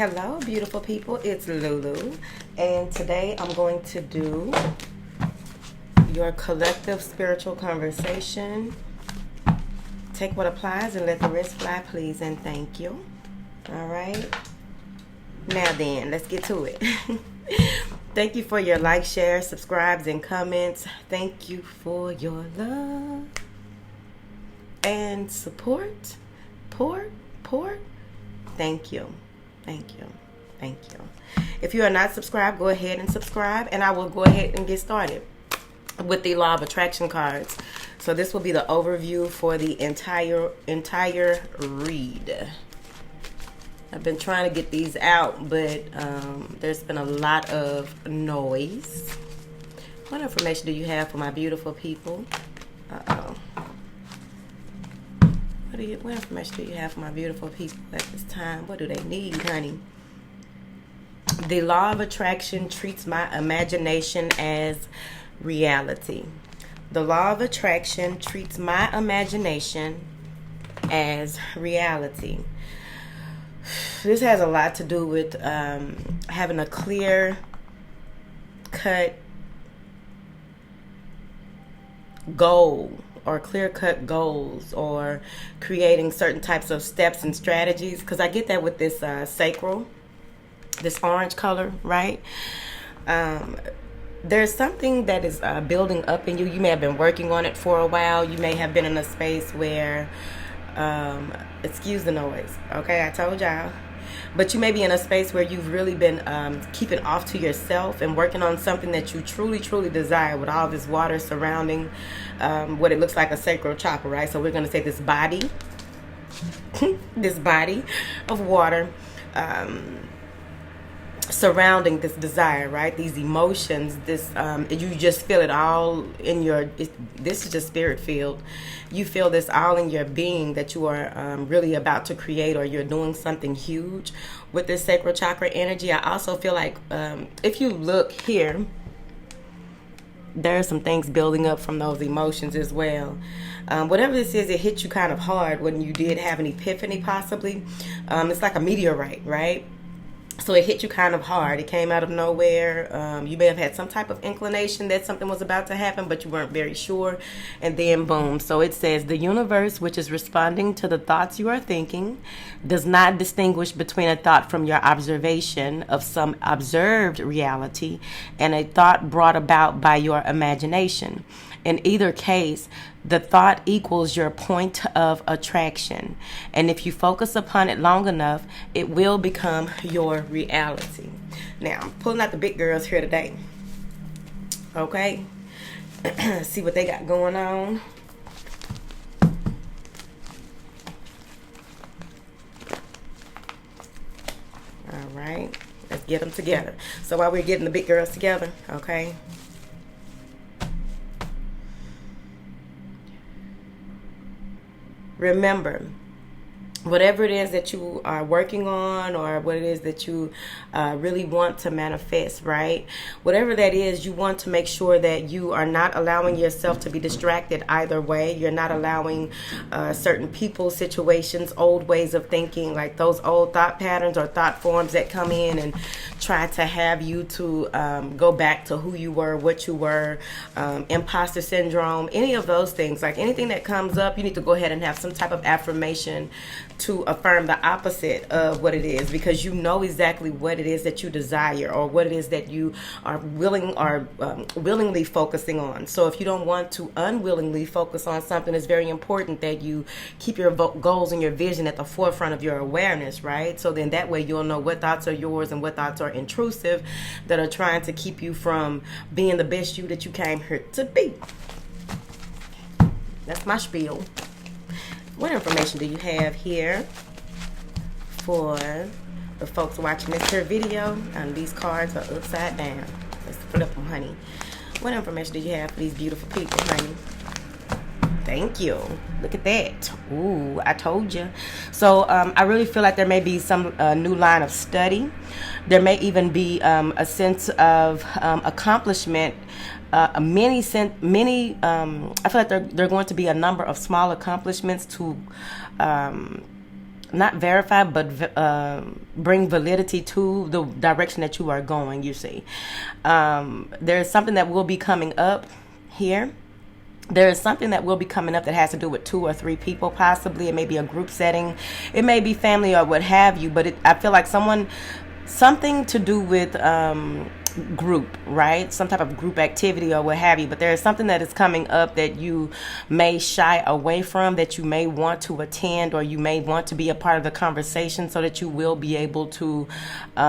Hello, beautiful people. It's Lulu, and today I'm going to do your collective spiritual conversation. Take what applies and let the rest fly, please, and thank you. All right. Now then, let's get to it. Thank you for your like, share, subscribes, and comments. Thank you for your love and support. Port. Thank you. Thank you. Thank you. If you are not subscribed, go ahead and subscribe, and I will go ahead and get started with the law of attraction cards. So this will be the overview for the entire read. I've been trying to get these out, but there's been a lot of noise. What information do you have for my beautiful people? What information do you have for my beautiful people at this time? What do they need, honey? The law of attraction treats my imagination as reality. The law of attraction treats my imagination as reality. This has a lot to do with having a clear cut goal, or clear-cut goals, or creating certain types of steps and strategies, because I get that with this sacral, this orange color, right? There's something that is building up in you. You may have been working on it for a while. You may have been in a space where, excuse the noise, okay? I told y'all. But you may be in a space where you've really been keeping off to yourself and working on something that you truly desire, with all this water surrounding what it looks like a sacral chakra, right? So we're going to say this body, this body of water surrounding this desire, right? These emotions, this you just feel it all in your, this is just spirit field. You feel this all in your being, that you are really about to create, or you're doing something huge with this sacral chakra energy. I also feel like if you look here, there are some things building up from those emotions as well. Whatever this is, it hit you kind of hard when you did have an epiphany, possibly. It's like a meteorite, right? So it hit you kind of hard. It came out of nowhere. You may have had some type of inclination that something was about to happen, but you weren't very sure. And then boom. So it says, the universe, which is responding to the thoughts you are thinking, does not distinguish between a thought from your observation of some observed reality and a thought brought about by your imagination. In either case, the thought equals your point of attraction. And if you focus upon it long enough, it will become your reality. Now, I'm pulling out the big girls here today. Okay? See what they got going on. All right. Let's get them together. So while we're getting the big girls together, okay? Remember, whatever it is that you are working on, or what it is that you really want to manifest, right? Whatever that is, you want to make sure that you are not allowing yourself to be distracted either way. You're not allowing certain people, situations, old ways of thinking, like those old thought patterns or thought forms that come in and try to have you to go back to who you were, what you were, imposter syndrome, any of those things. Like anything that comes up, you need to go ahead and have some type of affirmation to affirm the opposite of what it is, because you know exactly what it is that you desire, or what it is that you are willingly focusing on. So if you don't want to unwillingly focus on something, it's very important that you keep your goals and your vision at the forefront of your awareness, right? So then that way you'll know what thoughts are yours and what thoughts are intrusive, that are trying to keep you from being the best you that you came here to be. That's my spiel. What information do you have here for the folks watching this here video? And these cards are upside down. Let's flip them, honey. What information do you have for these beautiful people, honey? Thank you. Look at that. Ooh, I told you. So I really feel like there may be some new line of study. There may even be a sense of accomplishment. I feel like there are going to be a number of small accomplishments to not verify, but bring validity to the direction that you are going, you see. There's something that will be coming up here. There is something that will be coming up that has to do with 2 or 3 people, possibly. It may be a group setting. It may be family or what have you, but I feel like something to do with group, right? Some type of group activity or what have you. But there is something that is coming up that you may shy away from, that you may want to attend, or you may want to be a part of the conversation so that you will be able to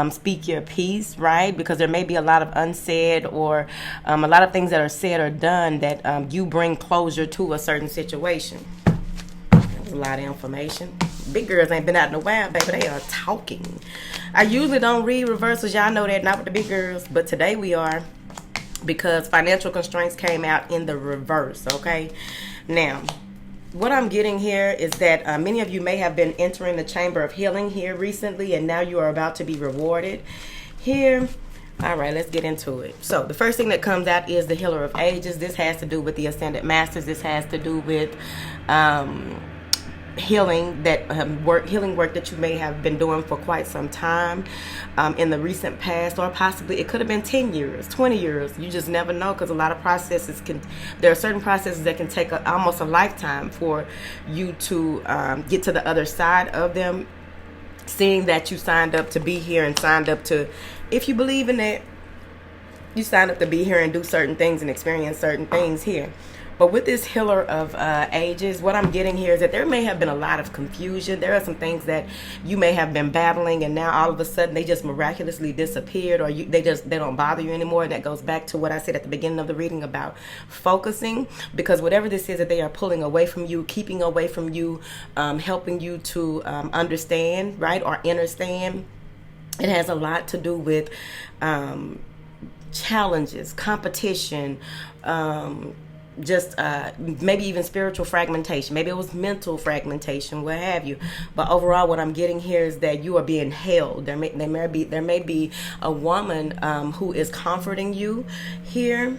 speak your piece, right? Because there may be a lot of unsaid or a lot of things that are said or done that you bring closure to a certain situation. A lot of information. Big girls ain't been out in a while, baby. They are talking. I usually don't read reversals. Y'all know that, not with the big girls. But today we are, because financial constraints came out in the reverse, okay? Now, what I'm getting here is that many of you may have been entering the chamber of healing here recently, and now you are about to be rewarded here. All right, let's get into it. So the first thing that comes out is the Healer of Ages. This has to do with the Ascended Masters. This has to do with healing work that you may have been doing for quite some time in the recent past, or possibly it could have been 10 years, 20 years. You just never know, because a lot of processes there are certain processes that can take almost a lifetime for you to get to the other side of them. Seeing that you signed up to be here and signed up to, if you believe in it, you signed up to be here and do certain things and experience certain things here. But with this Healer of Ages, what I'm getting here is that there may have been a lot of confusion. There are some things that you may have been battling, and now all of a sudden they just miraculously disappeared, or they don't bother you anymore. And that goes back to what I said at the beginning of the reading about focusing, because whatever this is that they are pulling away from you, keeping away from you, helping you to understand, right, or understand, it has a lot to do with challenges, competition, just maybe even spiritual fragmentation. Maybe it was mental fragmentation, what have you. But overall, what I'm getting here is that you are being held. There may be a woman who is comforting you here,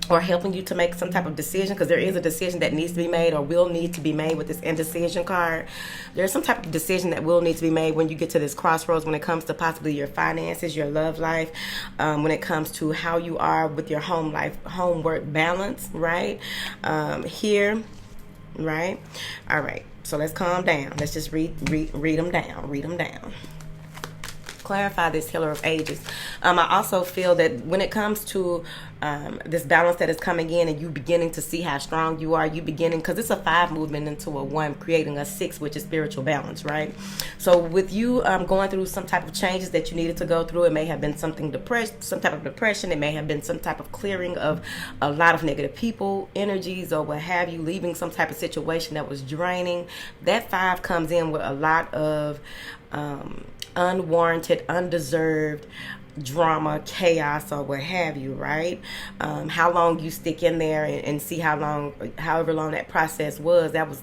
or helping you to make some type of decision, because there is a decision that needs to be made or will need to be made with this indecision card. There's some type of decision that will need to be made when you get to this crossroads when it comes to possibly your finances, your love life, when it comes to how you are with your home life, homework balance, right? Here, right? All right, so let's calm down. Let's just read them down. Clarify this Healer of Ages. I also feel that when it comes to this balance that is coming in, and you beginning to see how strong you are, because it's a 5 movement into a 1, creating a 6, which is spiritual balance, right? So with you going through some type of changes that you needed to go through, it may have been some type of depression. It may have been some type of clearing of a lot of negative people, energies, or what have you, leaving some type of situation that was draining. That 5 comes in with a lot of unwarranted, undeserved drama, chaos, or what have you, right? How long you stick in there and see however long that process was, that was,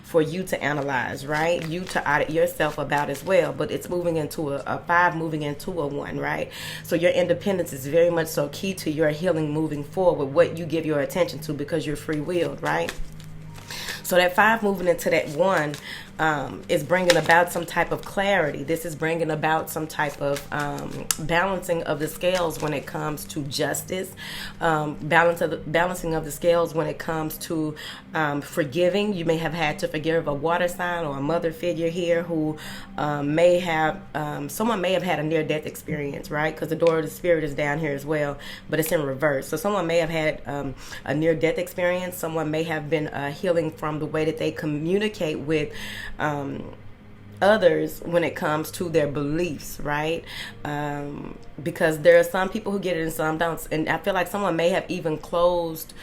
for you to analyze, right? You to audit yourself about as well. But it's moving into a 5, moving into a 1, right? So your independence is very much so key to your healing moving forward, what you give your attention to, because you're free-willed, right? So that 5 moving into that 1 is bringing about some type of clarity. This is bringing about some type of balancing of the scales when it comes to justice, balancing of the scales when it comes to forgiving. You may have had to forgive a water sign or a mother figure here who someone may have had a near-death experience, right? Because the door of the spirit is down here as well, but it's in reverse. So someone may have had a near-death experience. Someone may have been healing from the way that they communicate with others when it comes to their beliefs, right? Because there are some people who get it and some don't. And I feel like someone may have even closed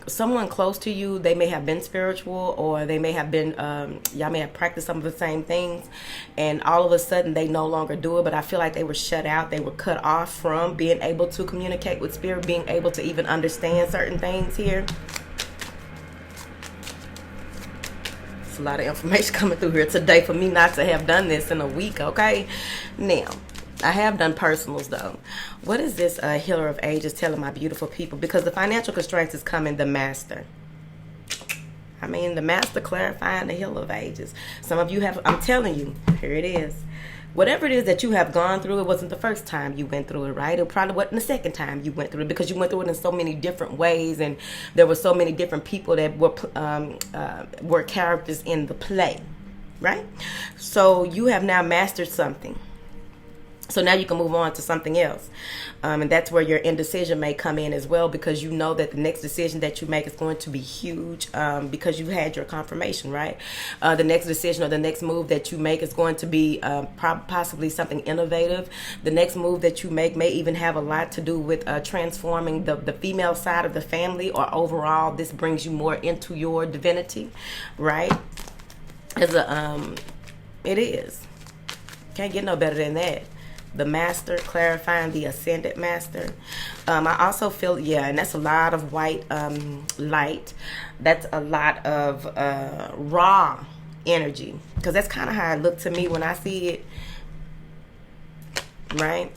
someone close to you. They may have been spiritual, or they may have been y'all may have practiced some of the same things, and all of a sudden they no longer do it. But I feel like they were shut out, they were cut off from being able to communicate with spirit, being able to even understand certain things here. A lot of information coming through here today for me not to have done this in a week, okay? Now, I have done personals though. What is this Healer of Ages telling my beautiful people? Because the financial constraints is coming, the Master. I mean, the master clarifying the healer of ages. Some of you have, I'm telling you, here it is. Whatever it is that you have gone through, it wasn't the first time you went through it, right? It probably wasn't the second time you went through it, because you went through it in so many different ways, and there were so many different people that were characters in the play, right? So you have now mastered something. So now you can move on to something else. And that's where your indecision may come in as well, because you know that the next decision that you make is going to be huge, because you've had your confirmation, right? The next decision or the next move that you make is going to be possibly something innovative. The next move that you make may even have a lot to do with transforming the female side of the family, or overall this brings you more into your divinity, right? It is. Can't get no better than that. The master clarifying the ascended master. I also feel, yeah, and that's a lot of white light. That's a lot of raw energy, because that's kind of how it looked to me when I see it, right?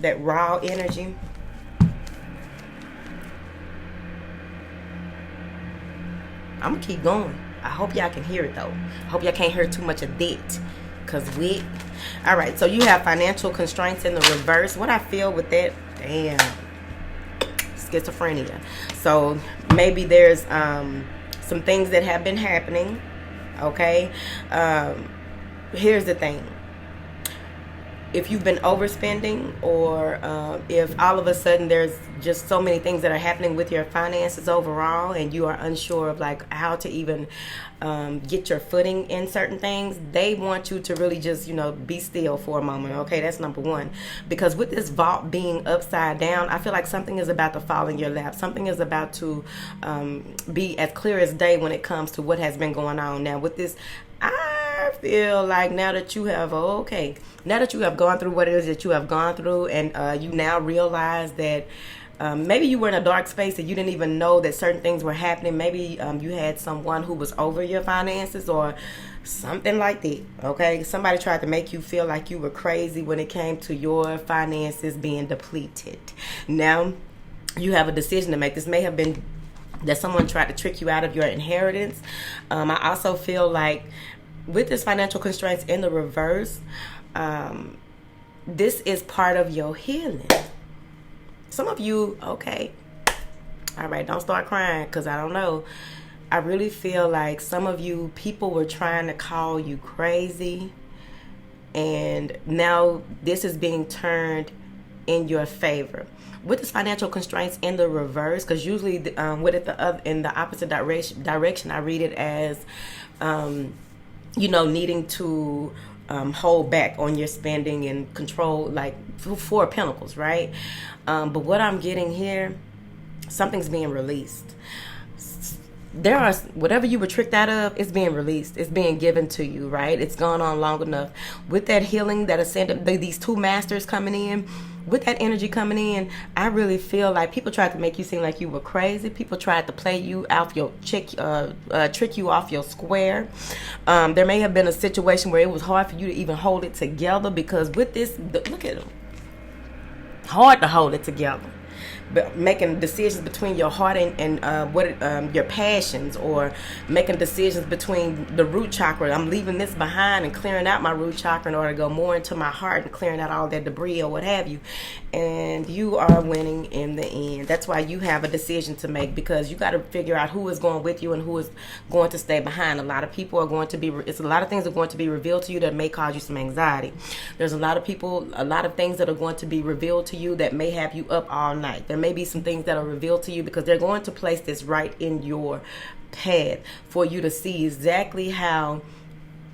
That raw energy. I'm gonna keep going. I hope y'all can hear it though. I hope y'all can't hear too much of that, because all right, so you have financial constraints in the reverse. What I feel with that, damn, schizophrenia. So maybe there's some things that have been happening, okay? Here's the thing. If you've been overspending, or if all of a sudden there's just so many things that are happening with your finances overall, and you are unsure of like how to even get your footing in certain things, they want you to really just, be still for a moment. Okay, that's number one. Because with this vault being upside down, I feel like something is about to fall in your lap. Something is about to be as clear as day when it comes to what has been going on. Now with this, I feel like now that you have gone through what it is that you have gone through, and you now realize that maybe you were in a dark space and you didn't even know that certain things were happening. Maybe you had someone who was over your finances or something like that, okay? Somebody tried to make you feel like you were crazy when it came to your finances being depleted. Now you have a decision to make. This may have been that someone tried to trick you out of your inheritance. I also feel like with this financial constraints in the reverse, this is part of your healing. Some of you, okay, all right, don't start crying, because I don't know. I really feel like some of you, people were trying to call you crazy, and now this is being turned in your favor. With this financial constraints in the reverse, because usually with it in the opposite direction, I read it as, needing to hold back on your spending and control, like Four of Pentacles, right? But what I'm getting here, something's being released. Whatever you were tricked out of, it's being released. It's being given to you, right? It's gone on long enough. With that healing that ascended, these two masters coming in, with that energy coming in, I really feel like people tried to make you seem like you were crazy. People tried to play you off your trick you off your square. There may have been a situation where it was hard for you to even hold it together, because with this, look at them. Hard to hold it together. But making decisions between your heart and your passions, or making decisions between the root chakra. I'm leaving this behind and clearing out my root chakra in order to go more into my heart and clearing out all that debris or what have you. And you are winning in the end. That's why you have a decision to make, because you got to figure out who is going with you and who is going to stay behind. A lot of people are going to be, it's a lot of things that are going to be revealed to you that may cause you some anxiety. There's a lot of people, a lot of things that are going to be revealed to you that may have you up all night. There may be some things that are revealed to you because they're going to place this right in your path for you to see exactly how.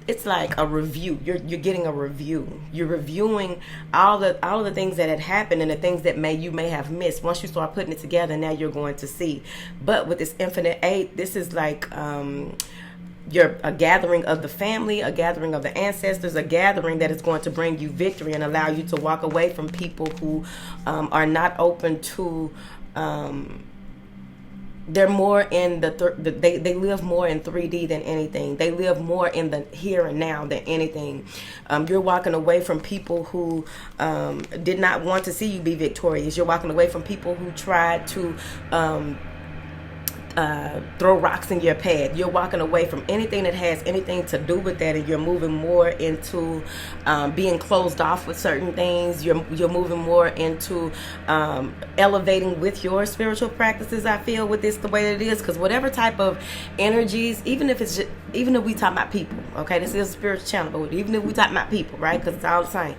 It's like a review. You're getting a review. You're reviewing all of the things that had happened and the things that you may have missed. Once you start putting it together, now you're going to see. But with this infinite 8, this is like you're a gathering of the family, a gathering of the ancestors, a gathering that is going to bring you victory and allow you to walk away from people who are not open to. They're more in they live more in 3D than anything. They live more in the here and now than anything. You're walking away from people who did not want to see you be victorious. You're walking away from people who tried to throw rocks in your path. You're walking away from anything that has anything to do with that, and you're moving more into being closed off with certain things. You're moving more into elevating with your spiritual practices. I feel with this the way that it is, because whatever type of energies, even if we talk about people, okay, this is a spiritual channel, but even if we talk about people, right, because it's all the same.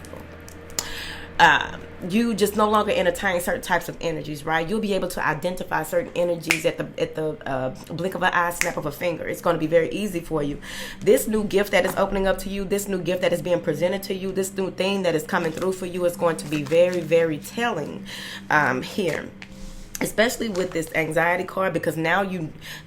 You just no longer entertain certain types of energies, right? You'll be able to identify certain energies at the blink of an eye, snap of a finger. It's going to be very easy for you. This new gift that is opening up to you, this new gift that is being presented to you, this new thing that is coming through for you is going to be very, very telling here. Especially with this anxiety card, because now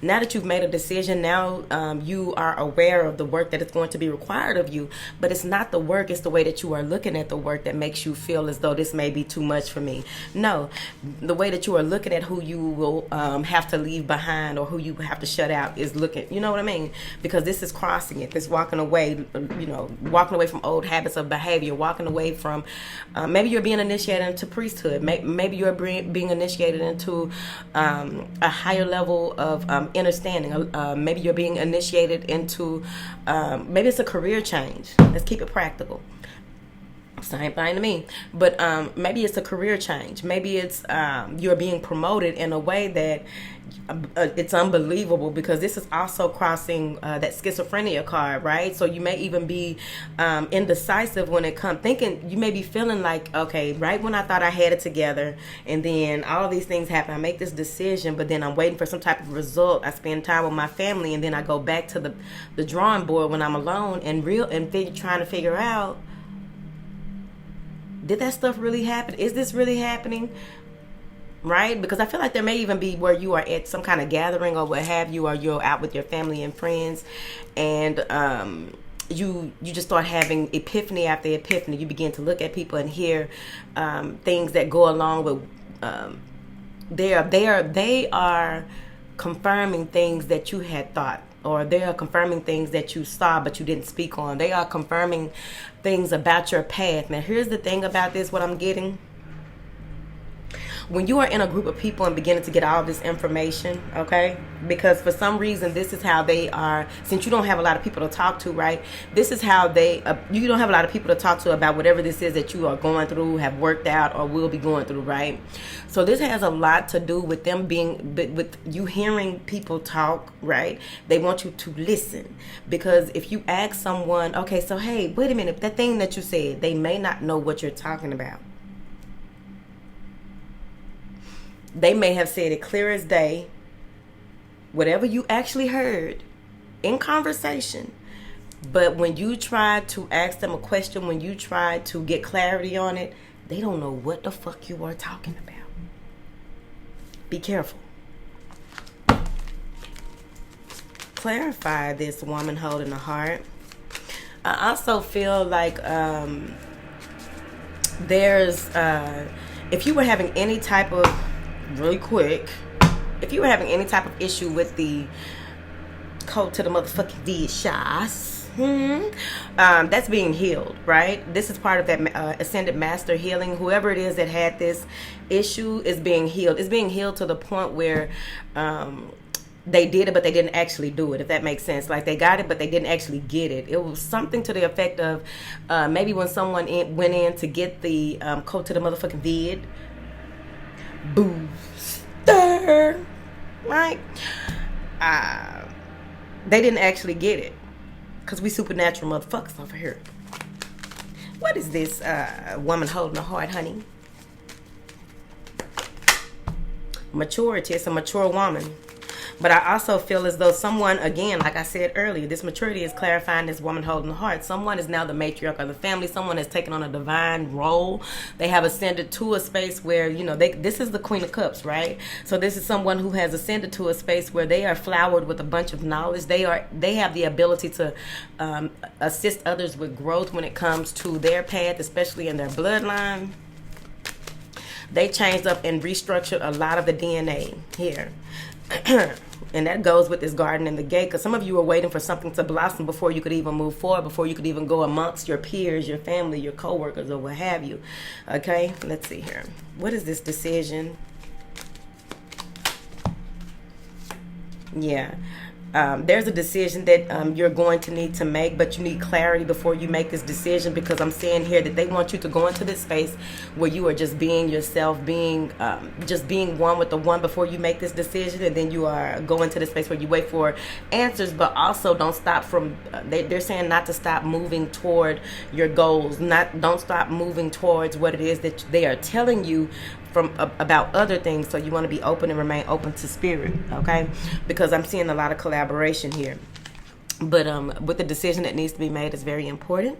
that you've made a decision, now you are aware of the work that is going to be required of you. But it's not the work, it's the way that you are looking at the work that makes you feel as though this may be too much for me. No, the way that you are looking at who you will have to leave behind, or who you have to shut out, is looking, you know what I mean? Because this is crossing it, this walking away, walking away from old habits of behavior, walking away from, maybe you're being initiated into priesthood, maybe you're being initiated into a higher level of understanding. Maybe you're being initiated into, maybe it's a career change. Let's keep it practical. Same thing to me. But maybe it's a career change. Maybe it's you're being promoted in a way that it's unbelievable, because this is also crossing that schizophrenia card, right? So you may even be indecisive when it comes, thinking, you may be feeling like, okay, right when I thought I had it together, and then all of these things happen, I make this decision, but then I'm waiting for some type of result. I spend time with my family, and then I go back to the drawing board when I'm alone and trying to figure out, did that stuff really happen? Is this really happening? Right? Because I feel like there may even be where you are at some kind of gathering or what have you, or you're out with your family and friends, and you just start having epiphany after epiphany. You begin to look at people and hear things that go along with they are confirming things that you had thought, or they are confirming things that you saw but you didn't speak on. They are confirming things about your path. Now, here's the thing about this, what I'm getting. When you are in a group of people and beginning to get all this information, okay, because for some reason this is how they are, since you don't have a lot of people to talk to, right, this is how you don't have a lot of people to talk to about whatever this is that you are going through, have worked out, or will be going through, right? So this has a lot to do with them with you hearing people talk, right? They want you to listen, because if you ask someone, okay, so hey, wait a minute, that thing that you said, they may not know what you're talking about. They may have said it clear as day, whatever you actually heard in conversation. But when you try to ask them a question, when you try to get clarity on it, they don't know what the fuck you are talking about. Be careful. Clarify this, woman holding the heart. I also feel like there's, if you were having any type of, really quick, if you were having any type of issue with the code to the motherfucking dead shots, that's being healed, right? This is part of that ascended master healing. Whoever it is that had this issue is being healed. It's being healed to the point where they did it, but they didn't actually do it, if that makes sense. Like, they got it, but they didn't actually get it. It was something to the effect of maybe when someone went in to get the code to the motherfucking vid, booster, right? They didn't actually get it, because we supernatural motherfuckers over here. What is this woman holding a heart, honey? Maturity. It's a mature woman. But I also feel as though someone, again, like I said earlier, this maturity is clarifying this woman holding the heart. Someone is now the matriarch of the family. Someone has taken on a divine role. They have ascended to a space where, this is the Queen of Cups, right? So this is someone who has ascended to a space where they are flowered with a bunch of knowledge. They have the ability to assist others with growth when it comes to their path, especially in their bloodline. They changed up and restructured a lot of the DNA here. And that goes with this garden and the gate, because some of you are waiting for something to blossom before you could even move forward, before you could even go amongst your peers, your family, your co-workers, or what have you. Okay, let's see here. What is this decision? Yeah. There's a decision that you're going to need to make, but you need clarity before you make this decision, because I'm seeing here that they want you to go into this space where you are just being yourself, just being one with the one before you make this decision, and then you are going to the space where you wait for answers, but also don't stop from. They're saying not to stop moving toward your goals, don't stop moving towards what it is that they are telling you from about other things. So you want to be open and remain open to spirit, okay? Because I'm seeing a lot of collaboration here. But with the decision that needs to be made is very important,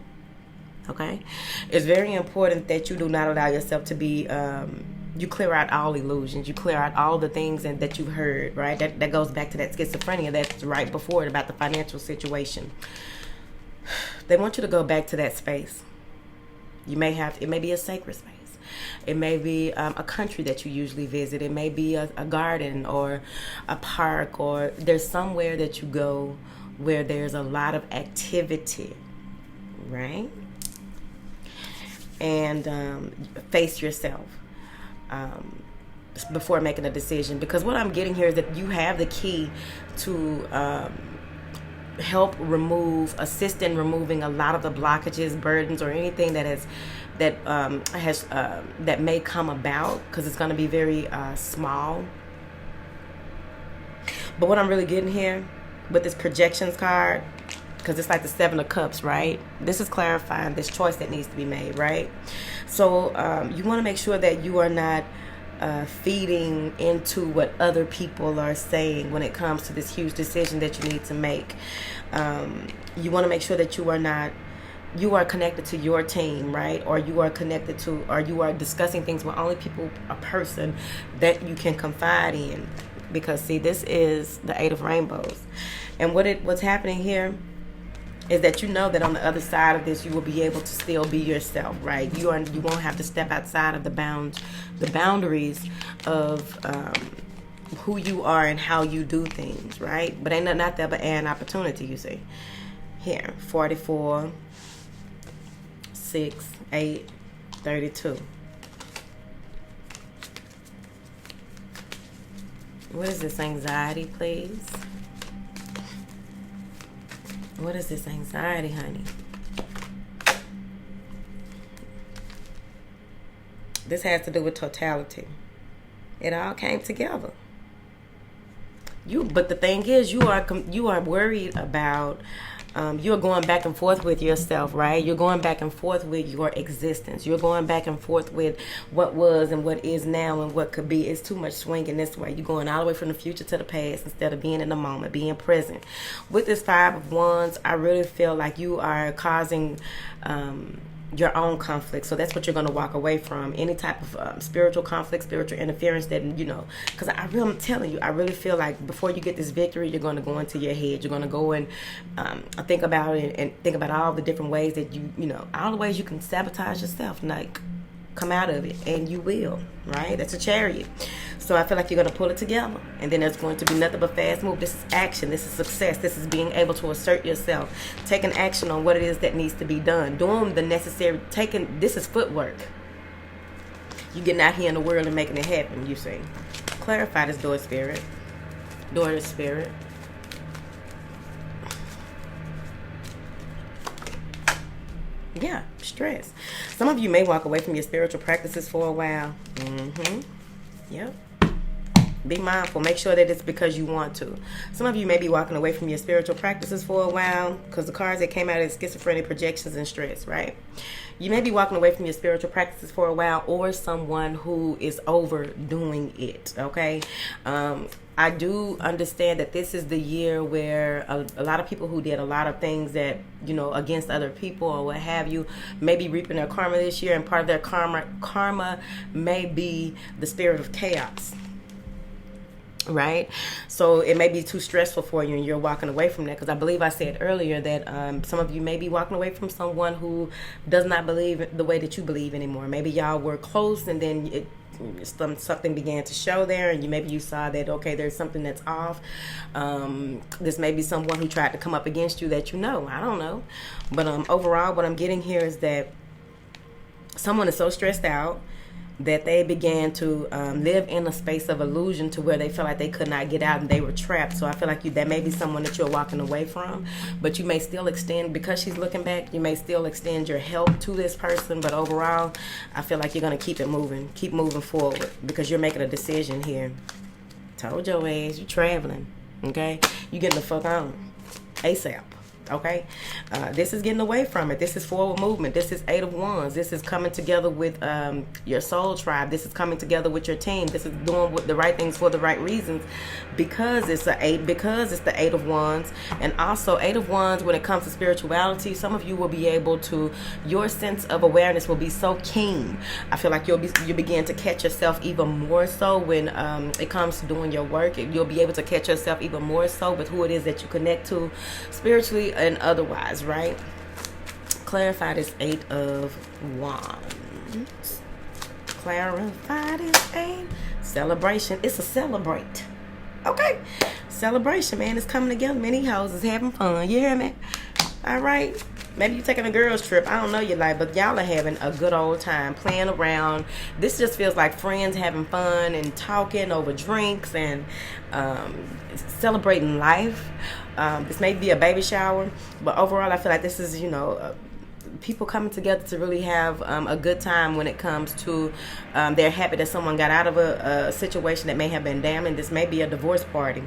okay? It's very important that you do not allow yourself to be you clear out all illusions. You clear out all the things that you've heard, right? That goes back to that schizophrenia that's right before it, about the financial situation. They want you to go back to that space. It may be a sacred space. It may be a country that you usually visit. It may be a garden or a park, or there's somewhere that you go where there's a lot of activity, right? And face yourself before making a decision. Because what I'm getting here is that you have the key to assist in removing a lot of the blockages, burdens, or anything that may come about, because it's going to be very small. But what I'm really getting here with this projections card, because it's like the 7 of Cups, right? This is clarifying this choice that needs to be made, right? So you want to make sure that you are not feeding into what other people are saying when it comes to this huge decision that you need to make. You want to make sure that you are connected to your team, right? Or you are discussing things with only a person that you can confide in. Because see, this is the 8 of Rainbows. And what's happening here is that you know that on the other side of this, you will be able to still be yourself, right? You won't have to step outside of the boundaries of who you are and how you do things, right? But ain't nothing out there but an opportunity, you see. Here, 44, 6, 8, 32. What is this anxiety, please? What is this anxiety, honey? This has to do with totality. It all came together. But the thing is, you are worried about. You're going back and forth with yourself, right? You're going back and forth with your existence. You're going back and forth with what was and what is now and what could be. It's too much swinging this way. You're going all the way from the future to the past instead of being in the moment, being present. With this 5 of Wands, I really feel like you are causing your own conflict. So that's what you're going to walk away from. Any type of spiritual conflict, spiritual interference that, because I'm telling you, I really feel like before you get this victory, you're going to go into your head. You're going to go and think about it and think about all the different ways that all the ways you can sabotage yourself, like come out of it, and you will, right? That's a Chariot. So I feel like you're going to pull it together, and then there's going to be nothing but fast move. This is action. This is success. This is being able to assert yourself, taking action on what it is that needs to be done, doing the necessary, this is footwork. You're getting out here in the world and making it happen, you see. Clarify this, daughter spirit. Daughter spirit. Yeah, stress. Some of you may walk away from your spiritual practices for a while. Yep. Be mindful. Make sure that it's because you want to. Some of you may be walking away from your spiritual practices for a while, because the cards that came out is schizophrenic, projections, and stress, right? You may be walking away from your spiritual practices for a while, or someone who is overdoing it, okay? I do understand that this is the year where a lot of people who did a lot of things that, against other people or what have you, may be reaping their karma this year, and part of their karma may be the spirit of chaos. Right? So it may be too stressful for you and you're walking away from that, because I believe I said earlier that some of you may be walking away from someone who does not believe the way that you believe anymore. Maybe y'all were close and then something began to show there, and maybe you saw that, okay, there's something that's off. This may be someone who tried to come up against you that I don't know. But overall, what I'm getting here is that someone is so stressed out that they began to live in a space of illusion to where they felt like they could not get out and they were trapped. So I feel like that may be someone that you're walking away from, but you may still extend, because she's looking back, you may still extend your help to this person. But overall, I feel like you're going to keep it moving, keep moving forward, because you're making a decision here. Told your ass, you're traveling, okay? You getting the fuck on ASAP. Okay, this is getting away from it. This is forward movement. This is 8 of Wands. This is coming together with your soul tribe. This is coming together with your team. This is doing the right things for the right reasons, because it's a 8. Because it's the 8 of Wands, and also 8 of Wands. When it comes to spirituality, some of you will be able to. Your sense of awareness will be so keen. I feel like you begin to catch yourself even more so when it comes to doing your work. You'll be able to catch yourself even more so with who it is that you connect to spiritually and otherwise, right? Clarify this 8 of Wands. Clarify this 8. Celebration. It's a celebrate. Okay. Celebration, man. It's coming together. Many hoes is having fun. You hear me? All right. Maybe you're taking a girls trip. I don't know your life, but y'all are having a good old time playing around. This just feels like friends having fun and talking over drinks and celebrating life. This may be a baby shower, but overall, I feel like this is, people coming together to really have a good time when it comes to they're happy that someone got out of a situation that may have been damning. This may be a divorce party.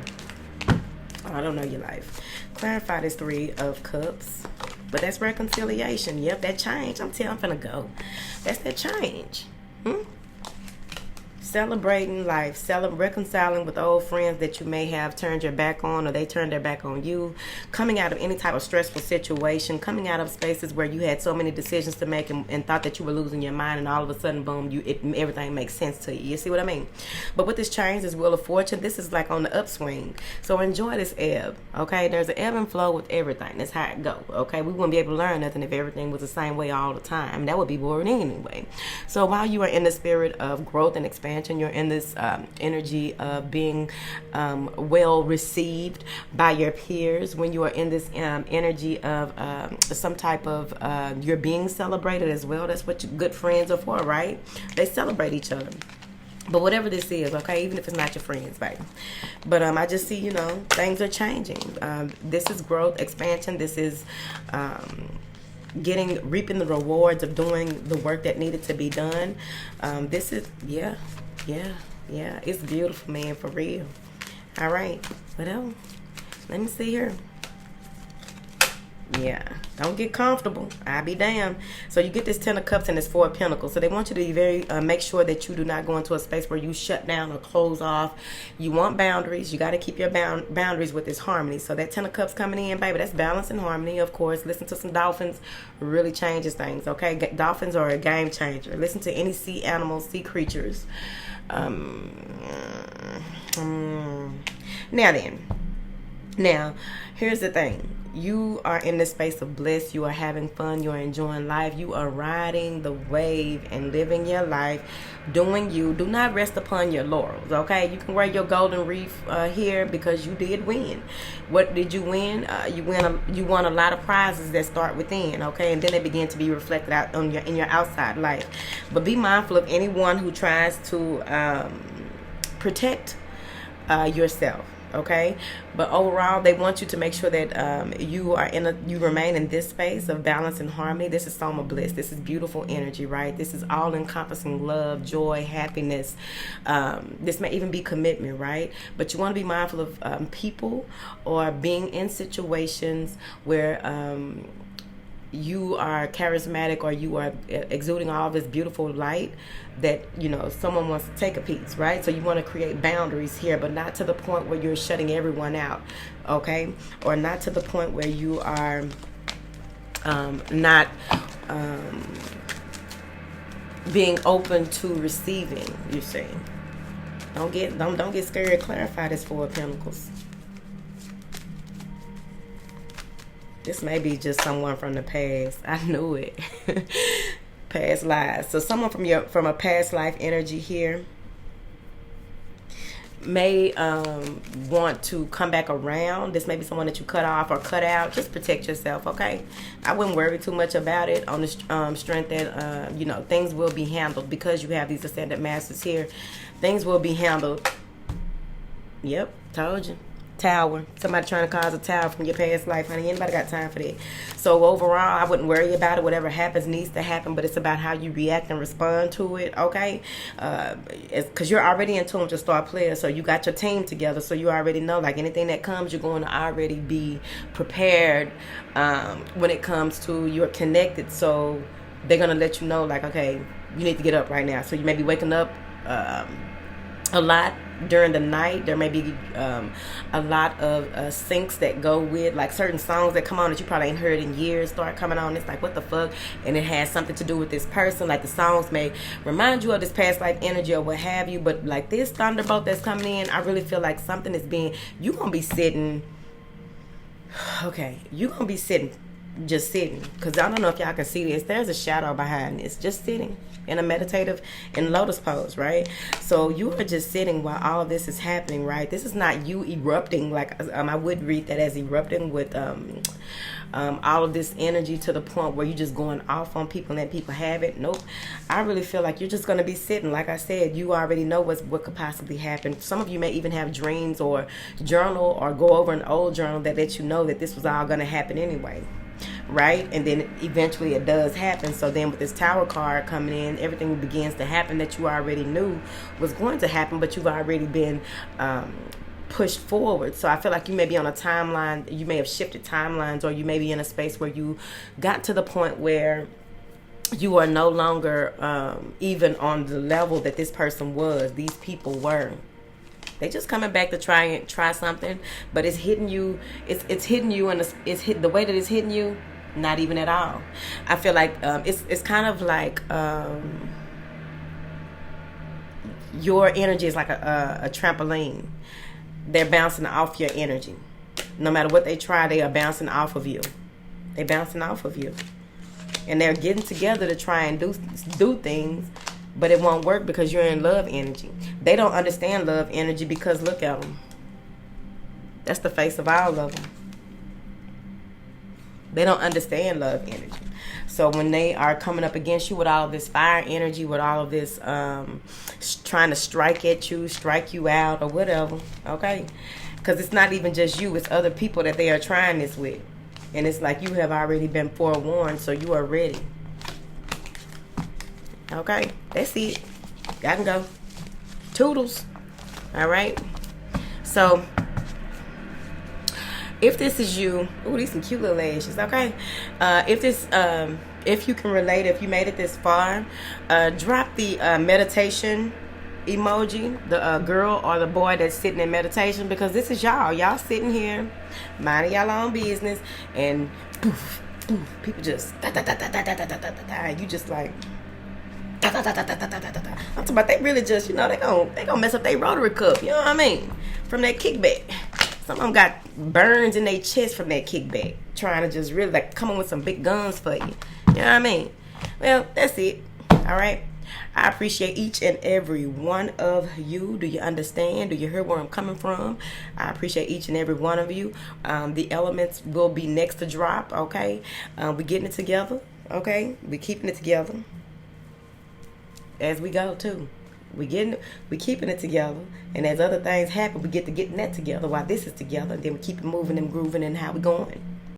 I don't know your life. Clarify this 3 of Cups. But that's reconciliation. Yep, that change. I'm finna go. That's that change. Celebrating life, reconciling with old friends that you may have turned your back on, or they turned their back on you, coming out of any type of stressful situation, coming out of spaces where you had so many decisions to make and thought that you were losing your mind, and all of a sudden, boom, everything makes sense to you. You see what I mean? But with this change, this Wheel of Fortune, this is like on the upswing. So enjoy this ebb, okay? There's an ebb and flow with everything. That's how it go, okay? We wouldn't be able to learn nothing if everything was the same way all the time. That would be boring anyway. So while you are in the spirit of growth and expansion, you're in this energy of being well received by your peers, when you are in this energy of some type of you're being celebrated as well. That's what good friends are for, right? They celebrate each other. But whatever this is, okay, even if it's not your friends, baby. But I just see, things are changing. This is growth, expansion. This is reaping the rewards of doing the work that needed to be done. This is, yeah, it's beautiful, man, for real. All right, what else? Let me see here. Yeah, don't get comfortable. I'll be damned. So you get this 10 of Cups and this 4 of Pentacles. So they want you to be very, make sure that you do not go into a space where you shut down or close off. You want boundaries. You got to keep your boundaries with this harmony. So that 10 of Cups coming in, baby, that's balance and harmony, of course. Listen to some dolphins. Really changes things, okay? Dolphins are a game changer. Listen to any sea animals, sea creatures. Now, here's the thing. You are in this space of bliss. You are having fun. You are enjoying life. You are riding the wave and living your life, doing you. Do not rest upon your laurels, okay? You can wear your golden wreath here because you did win. What did you win? You won a lot of prizes that start within, okay? And then they begin to be reflected out in your outside life. But be mindful of anyone who tries to protect yourself. Okay, but overall, they want you to make sure that you remain in this space of balance and harmony. This is Soma Bliss. This is beautiful energy, right? This is all encompassing love, joy, happiness. This may even be commitment, right? But you want to be mindful of people or being in situations where you are charismatic or you are exuding all this beautiful light that, someone wants to take a piece, right? So you want to create boundaries here, but not to the point where you're shutting everyone out, okay? Or not to the point where you are not being open to receiving, you see. Don't get scared. Clarify this 4 of Pentacles. This may be just someone from the past. I knew it. Past lives. So someone from a past life energy here. may want to come back around. This may be someone that you cut off or cut out. Just protect yourself, okay? I wouldn't worry too much about it on the strength that, you know, things will be handled because you have these ascended masters here. Things will be handled. Yep, told you. Tower. Somebody trying to cause a tower from your past life, honey. Anybody got time for that? So overall, I wouldn't worry about it. Whatever happens needs to happen, but it's about how you react and respond to it, okay? Because you're already in tune with your star player, so you got your team together, so you already know, like, anything that comes, you're going to already be prepared when it comes to you're connected, so they're going to let you know, like, okay, you need to get up right now. So you may be waking up a lot during the night. There may be a lot of syncs that go with, like, certain songs that come on that you probably ain't heard in years start coming on. It's like, what the fuck? And it has something to do with this person. Like, the songs may remind you of this past life energy or what have you, but like this thunderbolt that's coming in, I really feel like something is being, you gonna be sitting, okay, you gonna be sitting, just sitting, because I don't know if y'all can see this, there's a shadow behind this, just sitting in a meditative, in lotus pose, right? So you are just sitting while all of this is happening, right? This is not you erupting, like, I would read that as erupting with all of this energy to the point where you're just going off on people and let people have it. Nope. I really feel like you're just going to be sitting. Like I said, you already know what could possibly happen. Some of you may even have dreams or journal or go over an old journal that lets you know that this was all going to happen anyway. Right? And then eventually it does happen. So then with this Tower card coming in, everything begins to happen that you already knew was going to happen, but you've already been pushed forward. So I feel like you may be on a timeline, you may have shifted timelines, or you may be in a space where you got to the point where you are no longer even on the level that this person was, these people were. They just coming back to try something, but it's hitting you. It's hitting you, and it's hit the way that it's hitting you. Not even at all. I feel like it's kind of like your energy is like a trampoline. They're bouncing off your energy. No matter what they try, they are bouncing off of you. They're bouncing off of you, and they're getting together to try and do things. But it won't work because you're in love energy. They don't understand love energy because look at them. That's the face of all of them. They don't understand love energy. So when they are coming up against you with all of this fire energy, with all of this trying to strike at you, strike you out or whatever, okay? Because it's not even just you. It's other people that they are trying this with. And it's like you have already been forewarned, so you are ready. Okay, that's it. Y'all can go. Toodles. All right. So, if this is you, ooh, these some cute little lashes. Okay. If you can relate, if you made it this far, drop the meditation emoji, the girl or the boy that's sitting in meditation, because this is y'all. Y'all sitting here, minding y'all own business, and poof, poof, people just you just like. I'm talking about they really just, you know, they gonna mess up their rotary cup, you know what I mean? From that kickback. Some of them got burns in their chest from that kickback. Trying to just really like come on with some big guns for you. You know what I mean? Well, that's it. Alright. I appreciate each and every one of you. Do you understand? Do you hear where I'm coming from? I appreciate each and every one of you. The elements will be next to drop, okay? We're getting it together, okay? We're keeping it together. As we go too, we keeping it together, and as other things happen, we get to getting that together while this is together, and then we keep it moving and grooving and how we going.